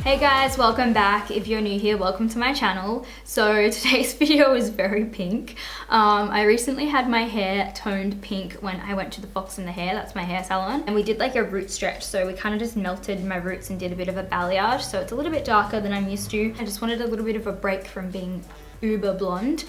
Hey guys, welcome back. If you're new here, welcome to my channel. So today's video is very pink. I recently had my hair toned pink when I went to the Fox in the Hair, that's my hair salon, and we did like a root stretch. So we kind of just melted my roots and did a bit of a balayage. So it's a little bit darker than I'm used to. I just wanted a little bit of a break from being uber blonde.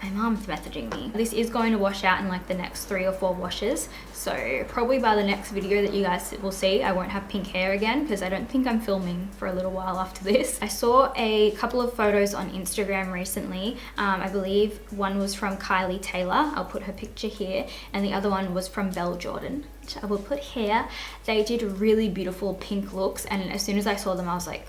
My mom's messaging me. This is going to wash out in like the next 3 or 4 washes. So probably by the next video that you guys will see, I won't have pink hair again because I don't think I'm filming for a little while after this. I saw a couple of photos on Instagram recently. I believe one was from Kylee Taylor. I'll put her picture here. And the other one was from Belle Jorden, which I will put here. They did really beautiful pink looks. And as soon as I saw them, I was like,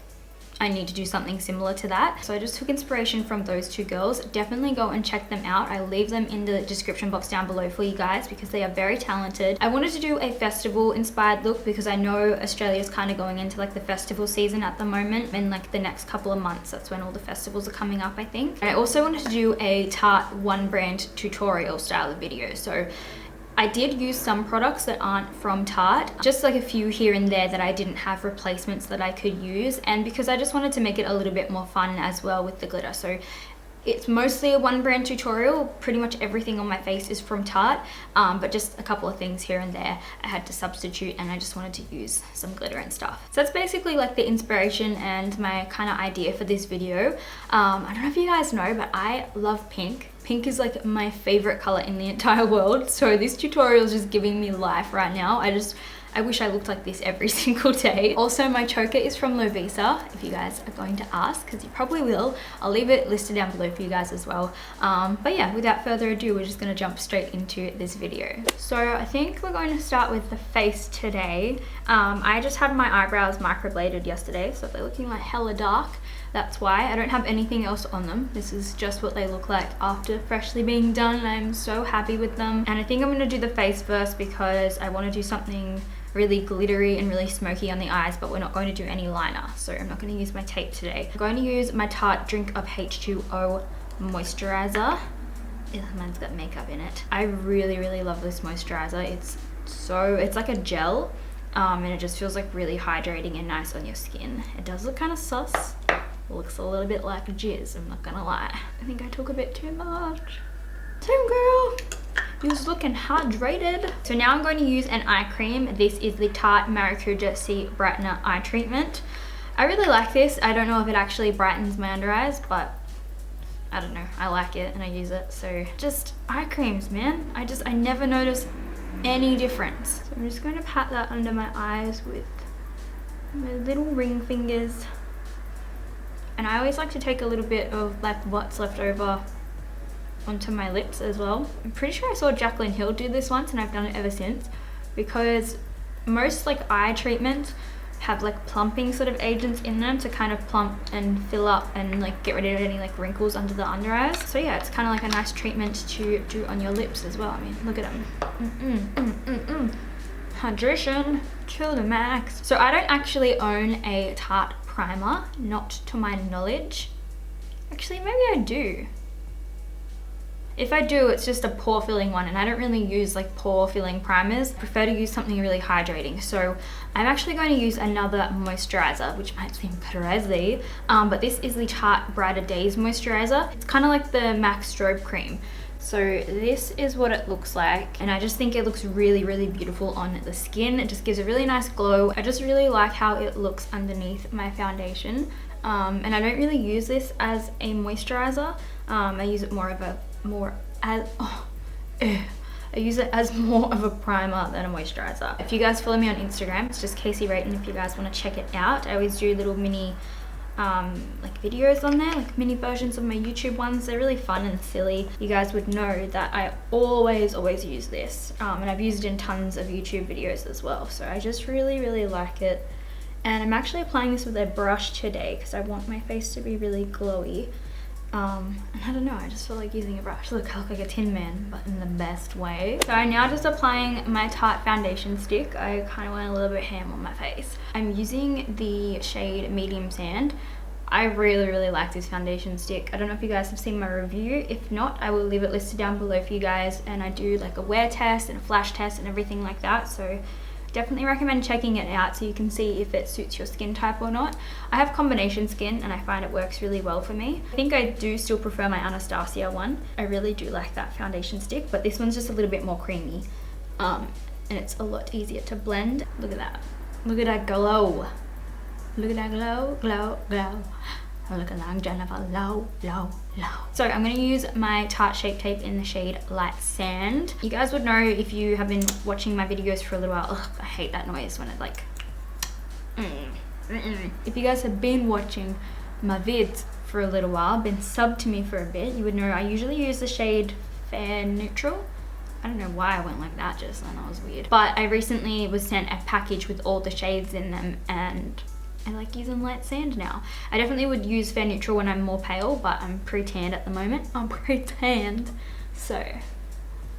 I need to do something similar to that. So I just took inspiration from those two girls. Definitely go and check them out. I'll leave them in the description box down below for you guys because they are very talented. I wanted to do a festival inspired look because I know Australia's kind of going into like the festival season at the moment. In like the next couple of months, that's when all the festivals are coming up, I think. And I also wanted to do a Tarte one brand tutorial style of video. So I did use some products that aren't from Tarte, just like a few here and there that I didn't have replacements that I could use, and because I just wanted to make it a little bit more fun as well with the glitter. So it's mostly a one brand tutorial. Pretty much everything on my face is from Tarte, but just a couple of things here and there I had to substitute, and I just wanted to use some glitter and stuff. So that's basically like the inspiration and my kind of idea for this video. I don't know if you guys know, but I love pink. Pink is like my favorite color in the entire world. So this tutorial is just giving me life right now. I wish I looked like this every single day. Also, my choker is from Lovisa, if you guys are going to ask, because you probably will. I'll leave it listed down below for you guys as well. But yeah, without further ado, we're just gonna jump straight into this video. So I think we're going to start with the face today. I just had my eyebrows microbladed yesterday, so they're looking like hella dark. That's why I don't have anything else on them. This is just what they look like after freshly being done. I'm so happy with them. And I think I'm gonna do the face first because I wanna do something really glittery and really smoky on the eyes, but we're not going to do any liner. So I'm not gonna use my tape today. I'm going to use my Tarte Drink Up H2O moisturizer. Mine's got makeup in it. I really, really love this moisturizer. It's like a gel, and it just feels like really hydrating and nice on your skin. It does look kind of sus. Looks a little bit like jizz, I'm not gonna lie. I think I took a bit too much. Same girl, you're looking hydrated. So now I'm going to use an eye cream. This is the Tarte Maracuja Sea Brightener Eye Treatment. I really like this. I don't know if it actually brightens my under eyes, but I don't know, I like it and I use it. So just eye creams, man. I never notice any difference. So I'm just going to pat that under my eyes with my little ring fingers. And I always like to take a little bit of like what's left over onto my lips as well. I'm pretty sure I saw Jaclyn Hill do this once and I've done it ever since, because most like eye treatments have like plumping sort of agents in them to kind of plump and fill up and like get rid of any like wrinkles under the under eyes. So yeah, it's kind of like a nice treatment to do on your lips as well. I mean, look at them. Hydration, kill the max. So I don't actually own a Tarte primer, not to my knowledge. Actually, maybe I do. If I do, it's just a pore filling one, and I don't really use like pore filling primers. I prefer to use something really hydrating. So I'm actually going to use another moisturizer, which might seem crazy, but this is the Tarte Brighter Days moisturizer. It's kind of like the MAC Strobe Cream. So this is what it looks like, and I just think it looks really, really beautiful on the skin. It just gives a really nice glow. I just really like how it looks underneath my foundation, and I don't really use this as a moisturizer. I use it I use it as more of a primer than a moisturizer. If you guys follow me on Instagram, it's just Kasey Rayton if you guys want to check it out. I always do little mini like videos on there, like mini versions of my YouTube ones. They're really fun and silly. You guys would know that I always use this, and I've used it in tons of YouTube videos as well. So I just really, really like it, and I'm actually applying this with a brush today because I want my face to be really glowy. And I don't know, I just feel like using a brush. Look, I look like a Tin Man, but in the best way. So I'm now just applying my Tarte foundation stick. I kind of went a little bit ham on my face. I'm using the shade Medium Sand. I really, really like this foundation stick. I don't know if you guys have seen my review. If not, I will leave it listed down below for you guys. And I do like a wear test and a flash test and everything like that. So Definitely recommend checking it out so you can see if it suits your skin type or not. I have combination skin and I find it works really well for me. I think I do still prefer my Anastasia one. I really do like that foundation stick, but this one's just a little bit more creamy. And it's a lot easier to blend. Look at that. Look at that glow. Look at that glow, glow, glow. Looking like Jennifer, low, low, low. So I'm going to use my Tarte Shape Tape in the shade Light Sand. You guys would know if you have been watching my videos for a little while. Ugh, I hate that noise when it's like... If you guys have been watching my vids for a little while, been subbed to me for a bit, you would know I usually use the shade Fair Neutral. I don't know why I went like that just then, that was weird. But I recently was sent a package with all the shades in them and I like using Light Sand now. I definitely would use Fair Neutral when I'm more pale, but I'm pre-tanned at the moment. I'm pre-tanned, so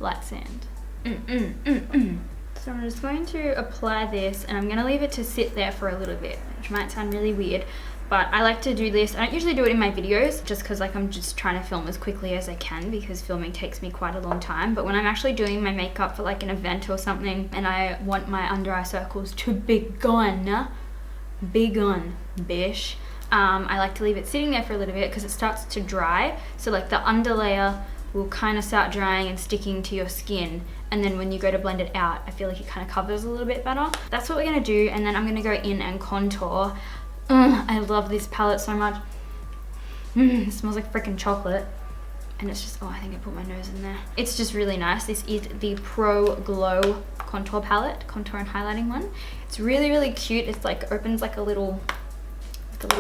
Light Sand. So I'm just going to apply this and I'm going to leave it to sit there for a little bit, which might sound really weird, but I like to do this. I don't usually do it in my videos just because like I'm just trying to film as quickly as I can because filming takes me quite a long time. But when I'm actually doing my makeup for like an event or something and I want my under eye circles to be gone, bish, I like to leave it sitting there for a little bit because it starts to dry. So like the under layer will kind of start drying and sticking to your skin, and then when you go to blend it out, I feel like it kind of covers a little bit better. That's what we're gonna do, and then I'm gonna go in and contour. I love this palette so much. It smells like freaking chocolate. And it's just, oh, I think I put my nose in there. It's just really nice. This is the Pro Glow contour palette, contour and highlighting one. It's really, really cute. It's like opens like a little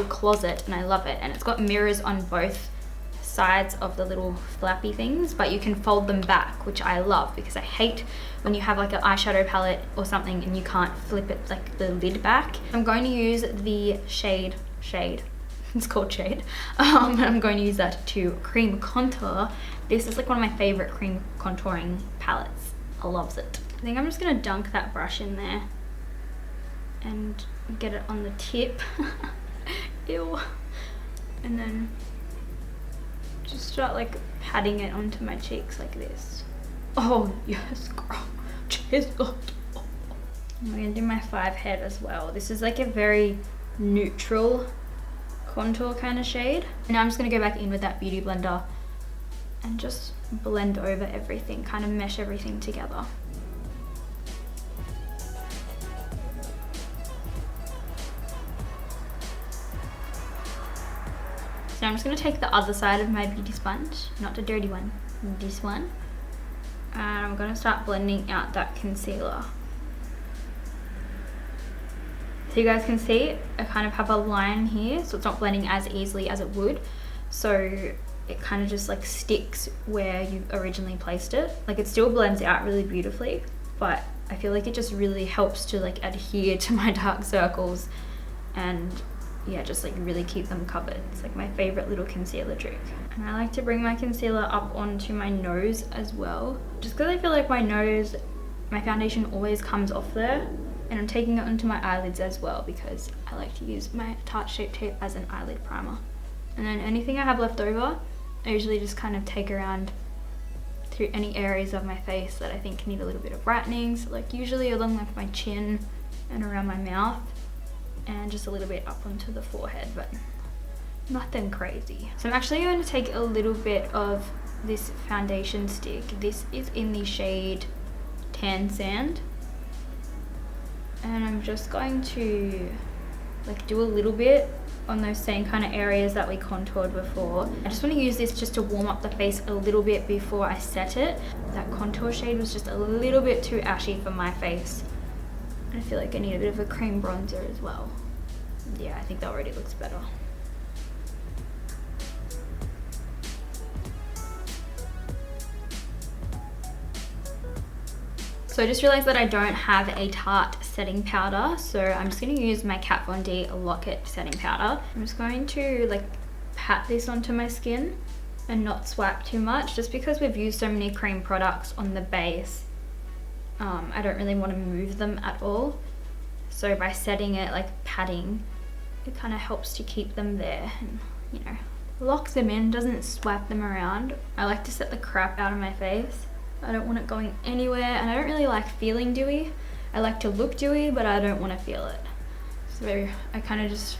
closet, and I love it. And it's got mirrors on both sides of the little flappy things, but you can fold them back, which I love because I hate when you have like an eyeshadow palette or something and you can't flip it like the lid back. I'm going to use the shade. It's called Shade. I'm going to use that to cream contour. This is like one of my favorite cream contouring palettes. I love it. I think I'm just gonna dunk that brush in there and get it on the tip. Ew. And then just start like patting it onto my cheeks like this. Oh yes, girl. Cheers. Oh. I'm gonna do my 5 head as well. This is like a very neutral contour kind of shade. Now I'm just going to go back in with that beauty blender and just blend over everything, kind of mesh everything together. So I'm just going to take the other side of my beauty sponge, not the dirty one, this one, and I'm going to start blending out that concealer. So you guys can see I kind of have a line here, so it's not blending as easily as it would. So it kind of just like sticks where you originally placed it. Like it still blends out really beautifully, but I feel like it just really helps to like adhere to my dark circles and yeah, just like really keep them covered. It's like my favorite little concealer trick. And I like to bring my concealer up onto my nose as well, just because I feel like my nose, my foundation always comes off there. And I'm taking it onto my eyelids as well because I like to use my Tarte Shape Tape as an eyelid primer. And then anything I have left over, I usually just kind of take around through any areas of my face that I think need a little bit of brightening. So like usually along like my chin and around my mouth and just a little bit up onto the forehead, but nothing crazy. So I'm actually going to take a little bit of this foundation stick. This is in the shade Tan Sand. And I'm just going to like do a little bit on those same kind of areas that we contoured before. I just want to use this just to warm up the face a little bit before I set it. That contour shade was just a little bit too ashy for my face. I feel like I need a bit of a cream bronzer as well. Yeah, I think that already looks better. So I just realized that I don't have a Tarte setting powder, so I'm just going to use my Kat Von D Lock-It setting powder. I'm just going to like pat this onto my skin and not swipe too much, just because we've used so many cream products on the base. I don't really want to move them at all. So by setting it, like patting, it kind of helps to keep them there and, you know, locks them in, doesn't swipe them around. I like to set the crap out of my face. I don't want it going anywhere, and I don't really like feeling dewy. I like to look dewy, but I don't want to feel it. So I kind of just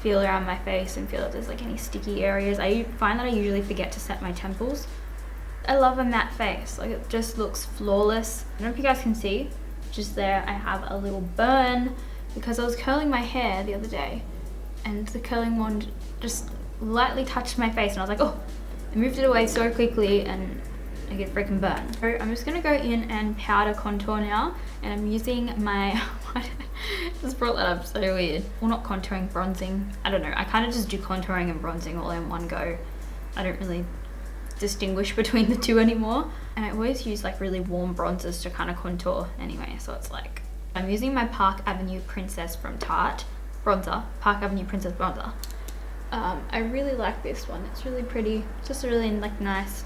feel around my face and feel if there's like any sticky areas. I find that I usually forget to set my temples. I love a matte face, like it just looks flawless. I don't know if you guys can see, just there I have a little burn because I was curling my hair the other day and the curling wand just lightly touched my face and I was like, oh, I moved it away so quickly and I get freaking burned. So I'm just gonna go in and powder contour now, and I'm using my just brought that up so weird. Well, not contouring, bronzing. I don't know. I kind of just do contouring and bronzing all in one go. I don't really distinguish between the two anymore. And I always use like really warm bronzers to kind of contour anyway. So it's like, I'm using my Park Avenue Princess from Tarte bronzer. Park Avenue Princess bronzer. I really like this one. It's really pretty. It's just a really like nice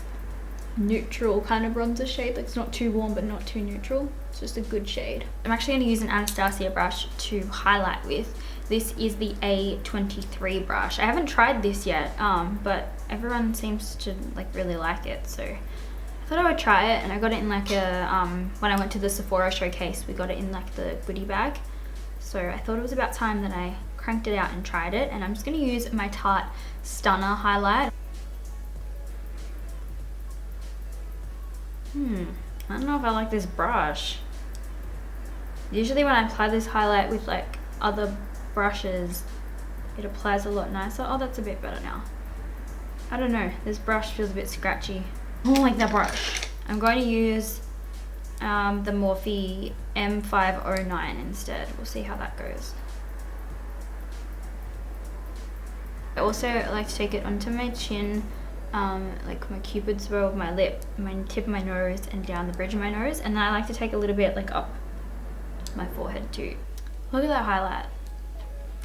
neutral kind of bronzer shade. Like it's not too warm but not too neutral. It's just a good shade. I'm actually going to use an Anastasia brush to highlight with. This is the A23 brush. I haven't tried this yet, but everyone seems to like really like it, so I thought I would try it. And I got it in like a when I went to the Sephora showcase, we got it in like the goodie bag, so I thought it was about time that I cranked it out and tried it. And I'm just going to use my Tarte Stunner highlight. I don't know if I like this brush. Usually when I apply this highlight with like other brushes, it applies a lot nicer. Oh, that's a bit better now. I don't know, this brush feels a bit scratchy. I don't like that brush. I'm going to use the Morphe M509 instead. We'll see how that goes. I also like to take it onto my chin, like my cupid's bow of my lip, my tip of my nose, and down the bridge of my nose. And then I like to take a little bit like up my forehead too. Look at that highlight.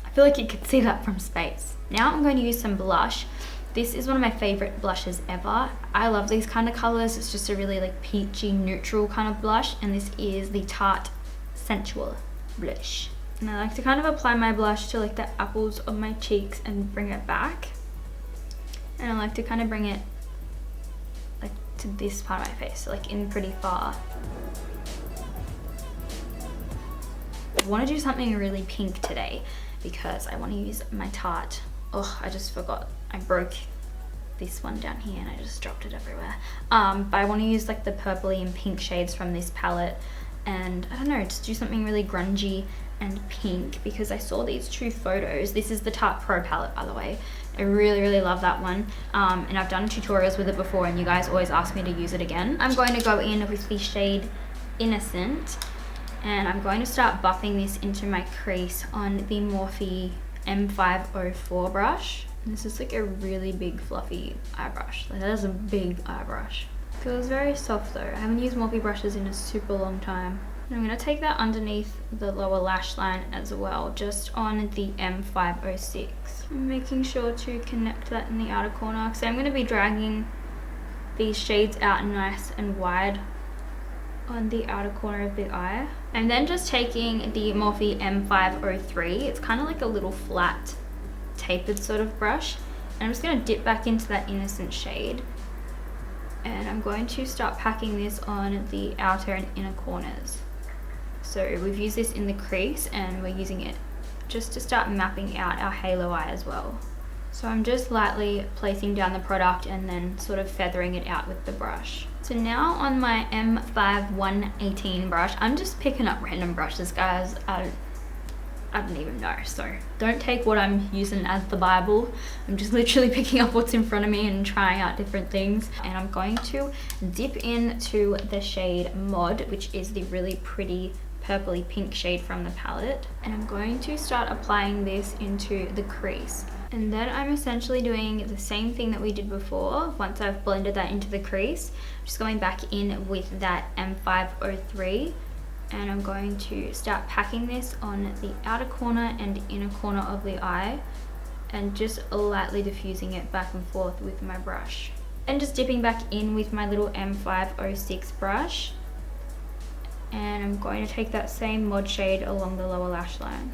I feel like you could see that from space. Now I'm going to use some blush. This is one of my favorite blushes ever. I love these kind of colors. It's just a really like peachy neutral kind of blush, and this is the Tarte Sensual blush. And I like to kind of apply my blush to like the apples of my cheeks and bring it back. And I like to kind of bring it like to this part of my face, so like in pretty far. I want to do something really pink today because I want to use my Tarte. Oh, I just forgot. I broke this one down here and I just dropped it everywhere. But I want to use like the purpley and pink shades from this palette, and I don't know, just do something really grungy and pink because I saw these two photos. This is the Tarte Pro palette, by the way. I really love that one, and I've done tutorials with it before and you guys always ask me to use it again. I'm going to go in with the shade Innocent, and I'm going to start buffing this into my crease on the Morphe M504 brush. And this is like a really big fluffy eye brush. Like that is a big eye brush. Feels very soft though. I haven't used Morphe brushes in a super long time. And I'm going to take that underneath the lower lash line as well, just on the M506. I'm making sure to connect that in the outer corner because I'm going to be dragging these shades out nice and wide on the outer corner of the eye. And then just taking the Morphe M503, it's kind of like a little flat tapered sort of brush, and I'm just going to dip back into that Innocent shade, and I'm going to start packing this on the outer and inner corners. So we've used this in the crease and we're using it just to start mapping out our halo eye as well. So I'm just lightly placing down the product and then sort of feathering it out with the brush. So now on my M5118 brush, I'm just picking up random brushes, guys. I don't even know, so don't take what I'm using as the Bible. I'm just literally picking up what's in front of me and trying out different things. And I'm going to dip into the shade Mod, which is the really pretty purpley pink shade from the palette, and I'm going to start applying this into the crease. And then I'm essentially doing the same thing that we did before. Once I've blended that into the crease, just going back in with that M503, and I'm going to start packing this on the outer corner and inner corner of the eye, and just lightly diffusing it back and forth with my brush. And just dipping back in with my little M506 brush, and I'm going to take that same Mod shade along the lower lash line.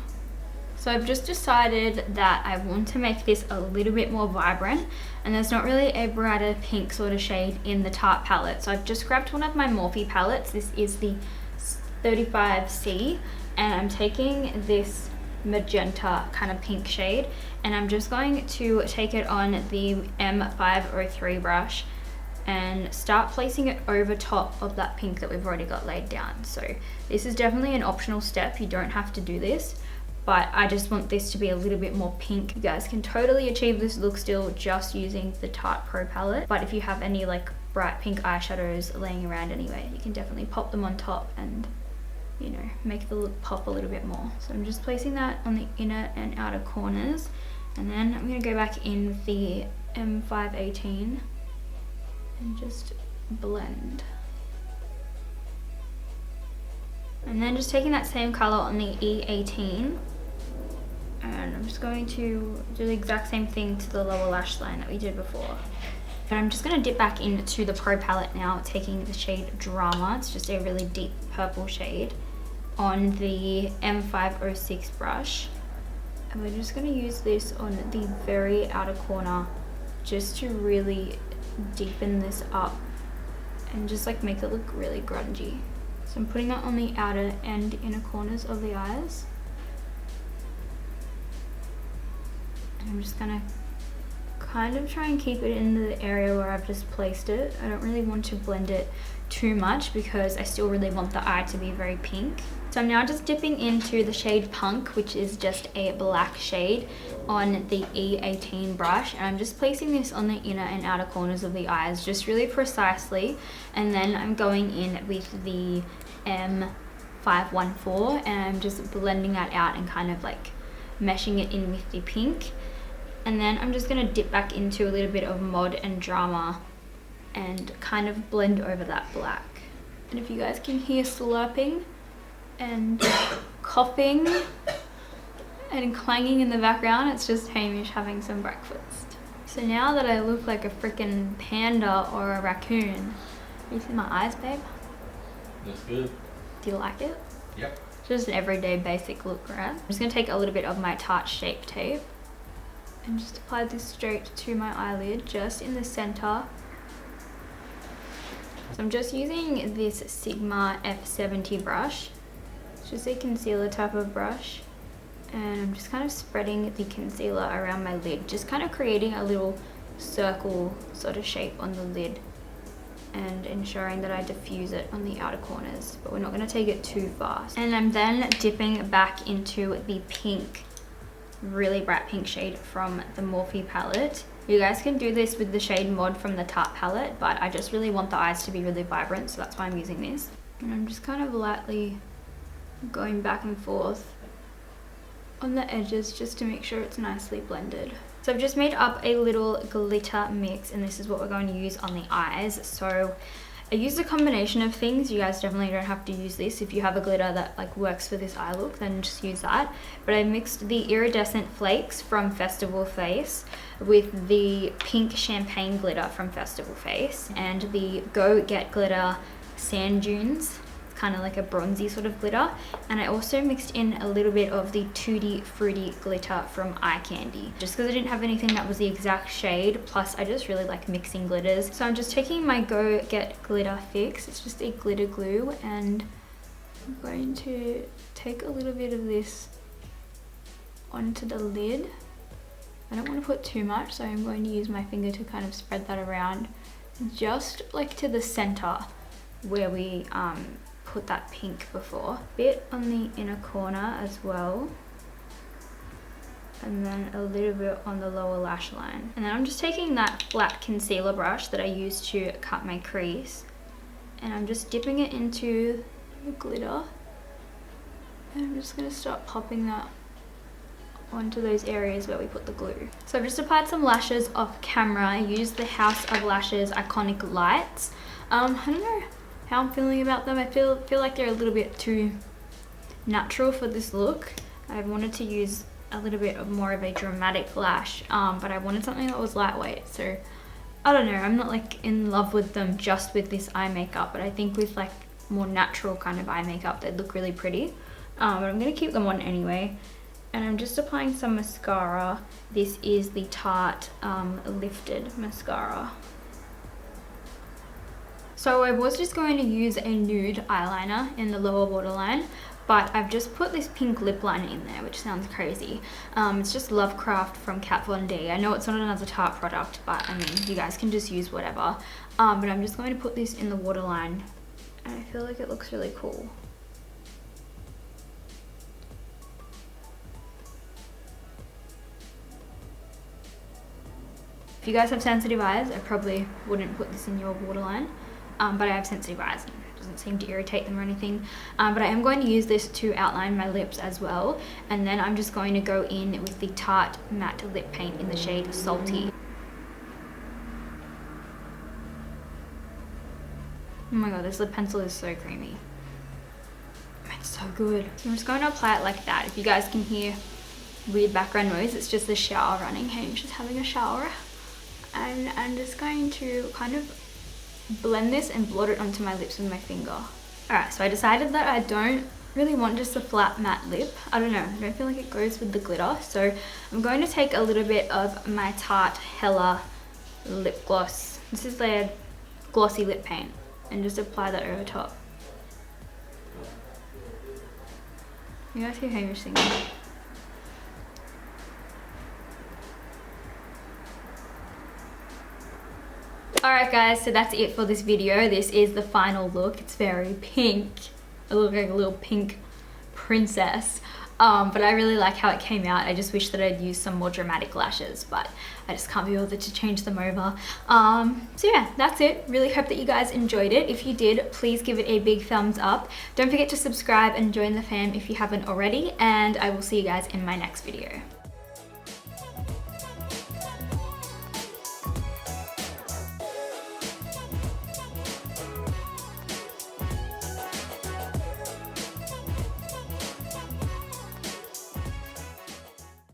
So I've just decided that I want to make this a little bit more vibrant, and there's not really a brighter pink sort of shade in the Tarte palette. So I've just grabbed one of my Morphe palettes. This is the 35C, and I'm taking this magenta kind of pink shade, and I'm just going to take it on the M503 brush and start placing it over top of that pink that we've already got laid down. So this is definitely an optional step, you don't have to do this, but I just want this to be a little bit more pink. You guys can totally achieve this look still just using the Tarte Pro palette, but if you have any like bright pink eyeshadows laying around anyway, you can definitely pop them on top and, you know, make the look pop a little bit more. So I'm just placing that on the inner and outer corners, and then I'm going to go back in with the M518 and just blend. And then just taking that same color on the E18, and I'm just going to do the exact same thing to the lower lash line that we did before. And I'm just going to dip back into the Pro palette now, taking the shade Drama. It's just a really deep purple shade on the M506 brush. And we're just going to use this on the very outer corner just to really deepen this up and just like make it look really grungy. So I'm putting that on the outer and inner corners of the eyes. And I'm just gonna kind of try and keep it in the area where I've just placed it. I don't really want to blend it too much because I still really want the eye to be very pink. So I'm now just dipping into the shade Punk, which is just a black shade, on the E18 brush, and I'm just placing this on the inner and outer corners of the eyes just really precisely, and then I'm going in with the M514 and I'm just blending that out and kind of like meshing it in with the pink. And then I'm just going to dip back into a little bit of Mod and Drama and kind of blend over that black. And if you guys can hear slurping and coughing and clanging in the background, it's just Hamish having some breakfast. So now that I look like a freaking panda or a raccoon, you see my eyes, babe? That's good. Do you like it? Yep. Just an everyday basic look, right? I'm just going to take a little bit of my Tarte Shape Tape and just apply this straight to my eyelid, just in the center. So I'm just using this Sigma F70 brush. It's just a concealer type of brush. And I'm just kind of spreading the concealer around my lid, just kind of creating a little circle sort of shape on the lid and ensuring that I diffuse it on the outer corners, but we're not going to take it too fast. And I'm then dipping back into the pink, really bright pink shade from the Morphe palette. You guys can do this with the shade Mod from the Tarte palette, but I just really want the eyes to be really vibrant, so that's why I'm using this. And I'm just kind of lightly going back and forth on the edges just to make sure it's nicely blended. So I've just made up a little glitter mix, and this is what we're going to use on the eyes. So I used a combination of things. You guys definitely don't have to use this. If you have a glitter that like works for this eye look, then just use that. But I mixed the iridescent flakes from Festival Face with the pink champagne glitter from Festival Face and the Go Get Glitter Sand Dunes, kind of like a bronzy sort of glitter. And I also mixed in a little bit of the Tutti Frutti glitter from Eye Candy, just because I didn't have anything that was the exact shade, plus I just really like mixing glitters. So I'm just taking my Go Get Glitter Fix, it's just a glitter glue, and I'm going to take a little bit of this onto the lid. I don't want to put too much, so I'm going to use my finger to kind of spread that around, just like to the center where we put that pink before. Bit on the inner corner as well, and then a little bit on the lower lash line. And then I'm just taking that black concealer brush that I used to cut my crease, and I'm just dipping it into the glitter, and I'm just going to start popping that onto those areas where we put the glue. So I've just applied some lashes off camera. I used the House of Lashes Iconic Lights. I don't know how I'm feeling about them. I feel like they're a little bit too natural for this look. I wanted to use a little bit of more of a dramatic lash, but I wanted something that was lightweight. So I don't know, I'm not like in love with them just with this eye makeup, but I think with like more natural kind of eye makeup they'd look really pretty. But I'm gonna keep them on anyway. And I'm just applying some mascara. This is the Tarte Lifted mascara. So I was just going to use a nude eyeliner in the lower waterline, but I've just put this pink lip liner in there, which sounds crazy. It's just Lovecraft from Kat Von D. I know it's not another Tarte product, but I mean, you guys can just use whatever. But I'm just going to put this in the waterline, and I feel like it looks really cool. If you guys have sensitive eyes, I probably wouldn't put this in your waterline, but I have sensitive eyes and it doesn't seem to irritate them or anything. But I am going to use this to outline my lips as well, and then I'm just going to go in with the Tarte Matte Lip Paint in the shade Salty. Oh my god, this lip pencil is so creamy. It's so good. So I'm just going to apply it like that. If you guys can hear weird background noise, it's just the shower running. Hey, just having a shower. And I'm just going to kind of blend this and blot it onto my lips with my finger. Alright, so I decided that I don't really want just a flat matte lip. I don't know, I don't feel like it goes with the glitter. So I'm going to take a little bit of my Tarte Hella lip gloss. This is their glossy lip paint, and just apply that over top. You guys hear Hamish singing? Alright guys, so that's it for this video. This is the final look. It's very pink. I look like a little pink princess. But I really like how it came out. I just wish that I'd used some more dramatic lashes, but I just can't be bothered to change them over. So yeah, that's it. Really hope that you guys enjoyed it. If you did, please give it a big thumbs up. Don't forget to subscribe and join the fam if you haven't already, and I will see you guys in my next video.